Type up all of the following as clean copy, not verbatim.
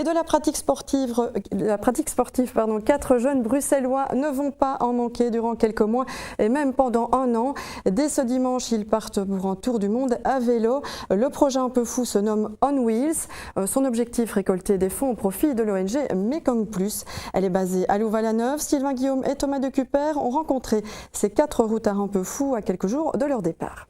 Et de la pratique sportive, pardon, 4 jeunes bruxellois ne vont pas en manquer durant quelques mois et même pendant un an. Dès ce dimanche, ils partent pour un tour du monde à vélo. Le projet un peu fou se nomme On Wheels. Son objectif, récolter des fonds au profit de l'ONG Mekong Plus. Elle est basée à Louvain-la-Neuve. Sylvain Guillaume et Thomas de Cuper ont rencontré ces 4 routards un peu fous à quelques jours de leur départ.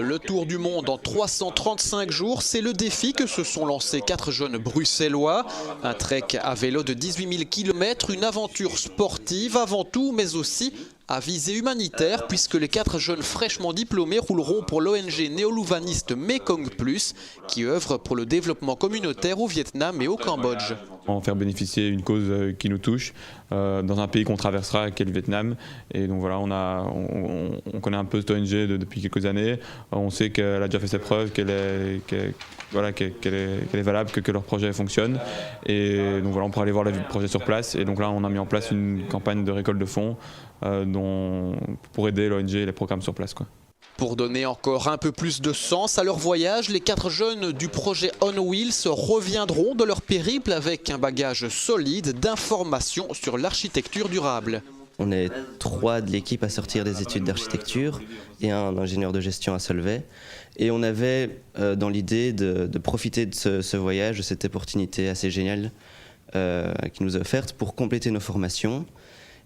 Le tour du monde en 335 jours, c'est le défi que se sont lancés 4 jeunes bruxellois. Un trek à vélo de 18 000 km, une aventure sportive avant tout, mais aussi à visée humanitaire, puisque les 4 jeunes fraîchement diplômés rouleront pour l'ONG néo-louvaniste Mekong Plus, qui œuvre pour le développement communautaire au Vietnam et au Cambodge. En faire bénéficier une cause qui nous touche dans un pays qu'on traversera, qui est le Vietnam. Et donc voilà, on connaît un peu cette ONG depuis quelques années. On sait qu'elle a déjà fait ses preuves, qu'elle est valable, que leur projet fonctionne. Et donc voilà, on pourra aller voir le projet sur place. Et donc là, on a mis en place une campagne de récolte de fonds pour aider l'ONG et les programmes sur place, quoi. Pour donner encore un peu plus de sens à leur voyage, les 4 jeunes du projet On Wheels reviendront de leur périple avec un bagage solide d'informations sur l'architecture durable. On est 3 de l'équipe à sortir des études d'architecture et un ingénieur de gestion à Solvay. Et on avait dans l'idée de profiter de ce voyage, de cette opportunité assez géniale qui nous est offerte pour compléter nos formations.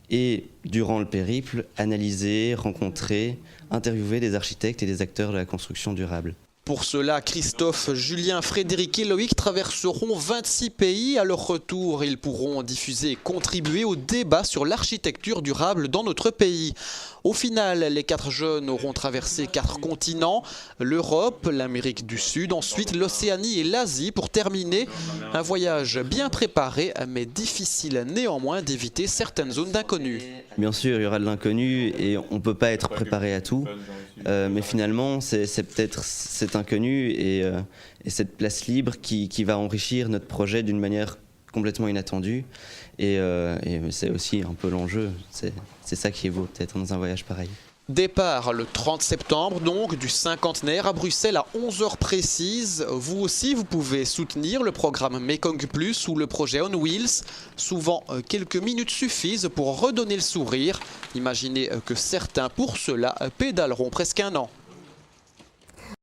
Et durant le périple, analyser, rencontrer, interviewer des architectes et des acteurs de la construction durable. Pour cela, Christophe, Julien, Frédéric et Loïc traverseront 26 pays. À leur retour, ils pourront diffuser et contribuer au débat sur l'architecture durable dans notre pays. Au final, les 4 jeunes auront traversé 4 continents, l'Europe, l'Amérique du Sud, ensuite l'Océanie et l'Asie pour terminer. Un voyage bien préparé, mais difficile néanmoins d'éviter certaines zones d'inconnu. Bien sûr, il y aura de l'inconnu et on ne peut pas être préparé à tout. Mais finalement, c'est peut-être cet inconnu et cette place libre qui va enrichir notre projet d'une manière complètement inattendue. Et c'est aussi un peu l'enjeu. C'est ça qui est beau, peut-être, dans un voyage pareil. Départ le 30 septembre, donc, du cinquantenaire à Bruxelles à 11 h précises. Vous aussi, vous pouvez soutenir le programme Mekong Plus ou le projet On Wheels. Souvent, quelques minutes suffisent pour redonner le sourire. Imaginez que certains, pour cela, pédaleront presque un an.